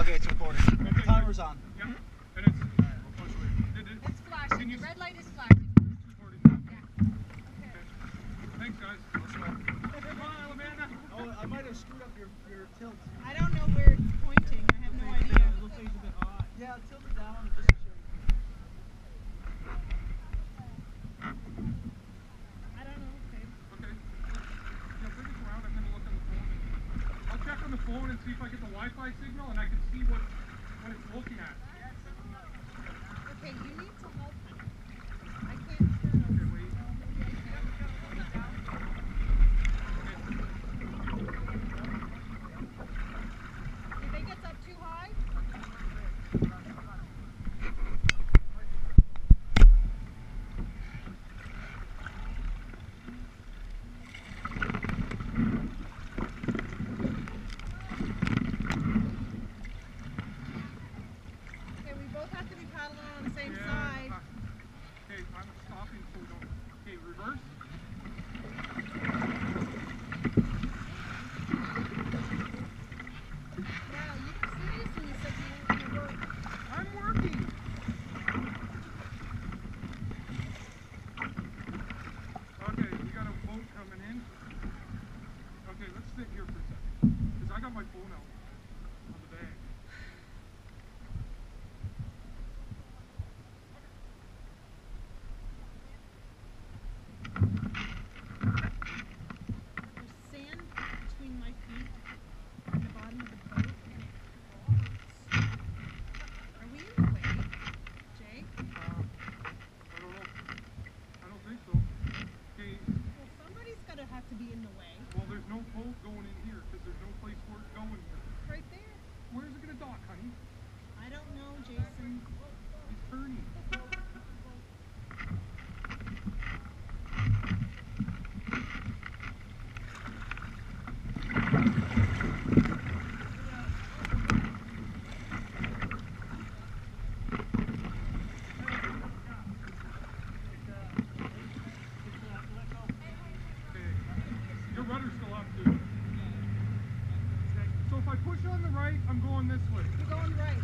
Okay, it's recording. Okay. Timer's on. Yeah. And it's, it's flashing. The red light is flashing. Yeah. Okay. Thanks, guys. Come on, Amanda. Oh, I might have screwed up your tilt. I don't know where it's pointing. I have no idea. It looks like it's a bit hot. Yeah, tilt it down just to show you. I don't know. Okay. Okay. Yeah, bring this around. I'm going to look on the phone. I'll check on the phone and see if I get the Wi-Fi signal and I can see what it's looking at. Okay, you need to help me. I can't turn over. Okay, wait. If it gets up too high, okay, we both have to be paddling on the same side. Okay, I'm stopping so we don't. Okay, reverse. Yeah, you seriously said you were going to work. I'm working. Okay, we got a boat coming in. Okay, let's sit here for a second. Because I got my phone out on the bag. There's sand between my feet and the bottom of the boat. Are we in the way, Jay? I don't know. I don't think so. Okay, Well, somebody's got to have to be in the way. well, there's no boat going in here because there's no place for it going here. Right there. Where's it going to dock, honey? I don't know, Jason. He's turning. Okay. Your rudder's still up, too. Okay. So if I push on the right, I'm going this way. You're going right.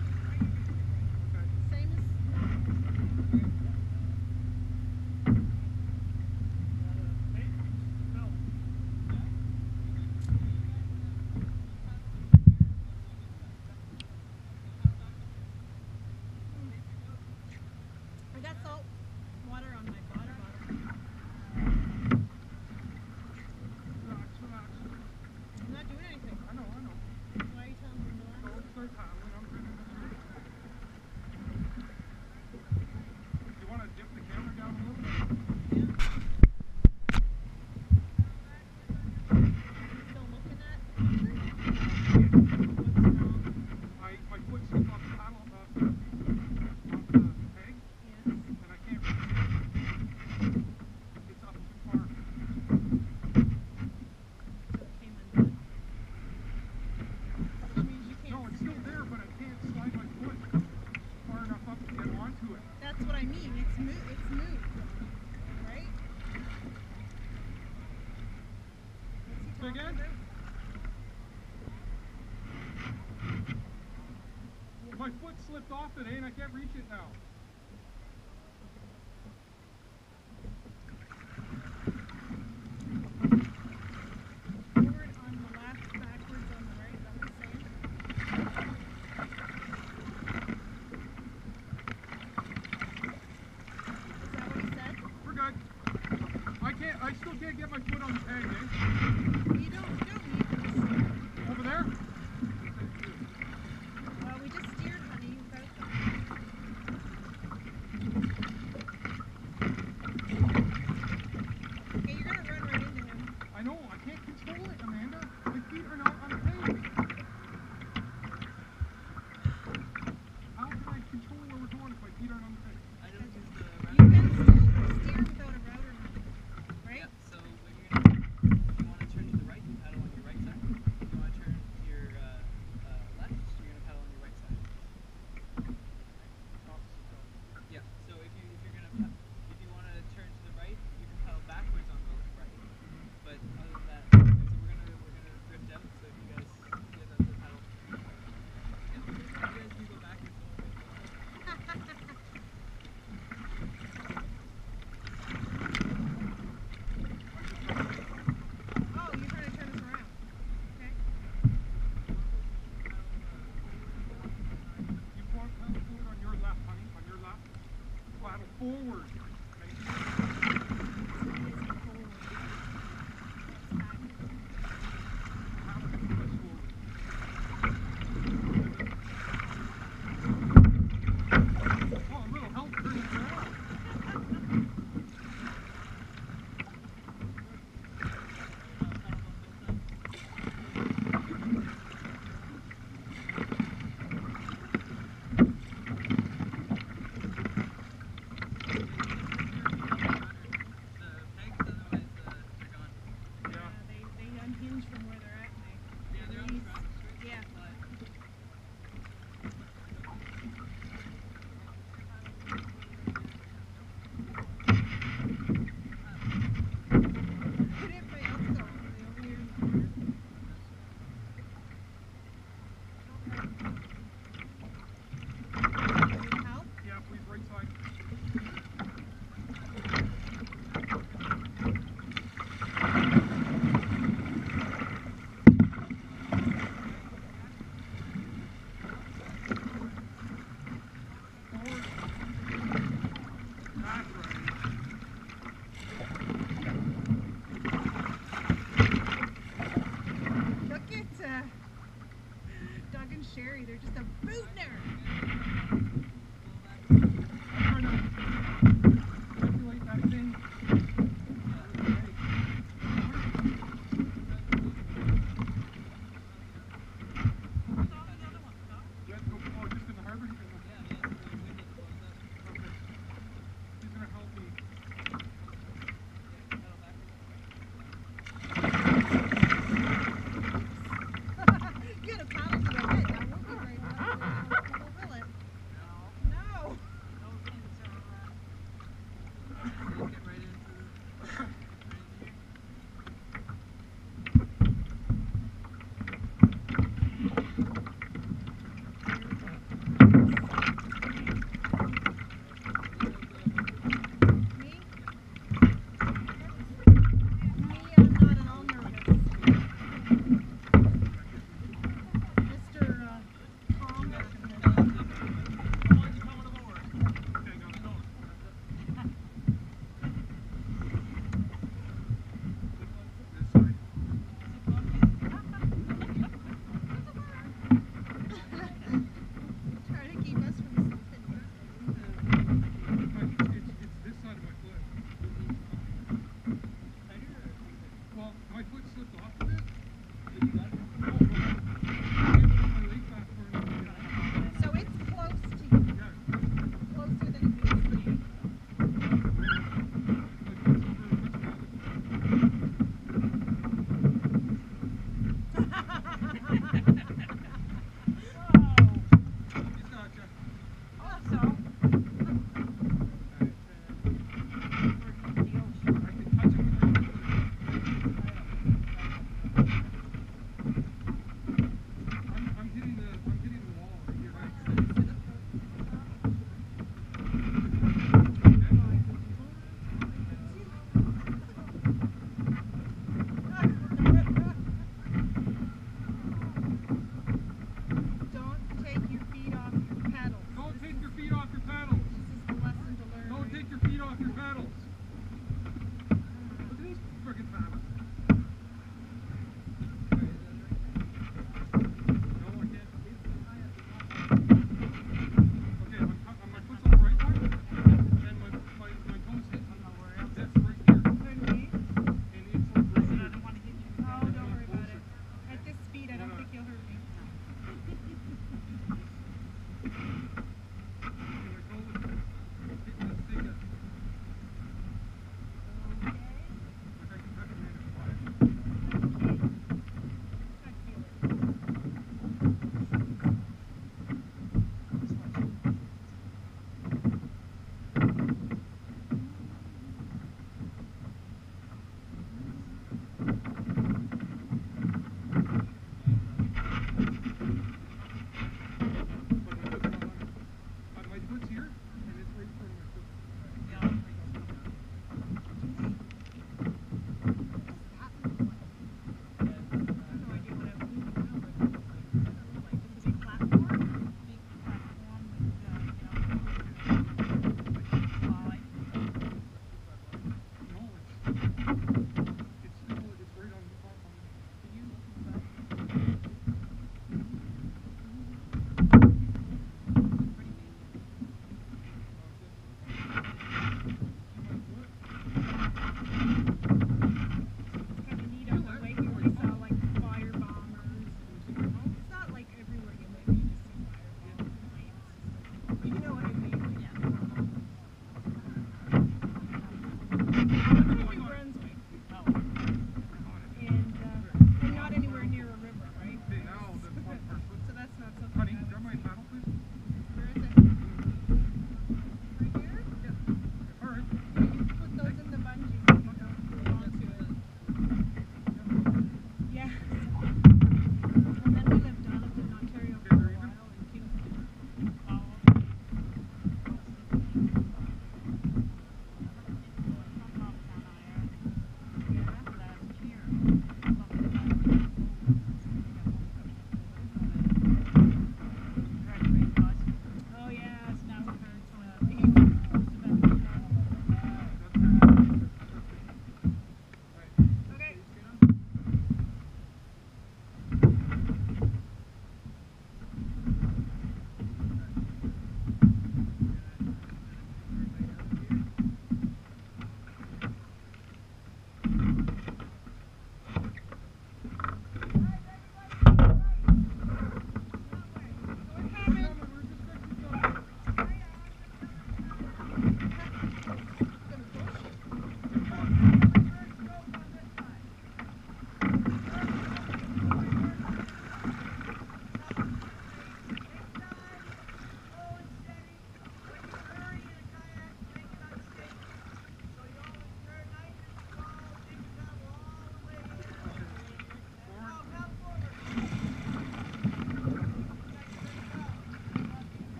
Okay. Same as... I got salt water on my water bottle. Relax, relax. I'm not doing anything. I know. Why are you telling me to relax? Don't start paddling. I'm grinning this way. You want to dip the camera down a little bit? Yeah. Still looking at what's wrong? My foot slipped off the paddle, off the peg, Yes. and I can't reach it. It's up too far. So it came undone. Which means you can't No, it's steer. still there, but I can't slide my foot far enough up to get onto it. That's what I mean. It's moved. Right? What's he Say talking again? about? My foot slipped off it, and I can't reach it now. Forward on the left, backwards on the right. Is that what he's saying? Is that what he said? We're good. I still can't get my foot on the peg, eh? You don't need to steer. Over there? Well, we just steered, honey. You got it. forward. Oh, a little help turning around. They unhinge from where they're at and they release. Yeah. Put everybody else though, over here in the corner. Need help? Yeah, please, right side. Forward. That's right. Look at Doug and Sherry, they're just a bootner. Trying to manipulate that thing. You have to go, oh, just in the harbor? Okay. He's gonna help me. You had a paddle to the head, that would be great. We'll will it.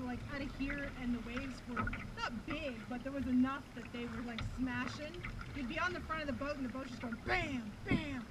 Like out of here, and the waves were not big, but there was enough that they were like smashing. You'd be on the front of the boat and the boat just going bam, bam,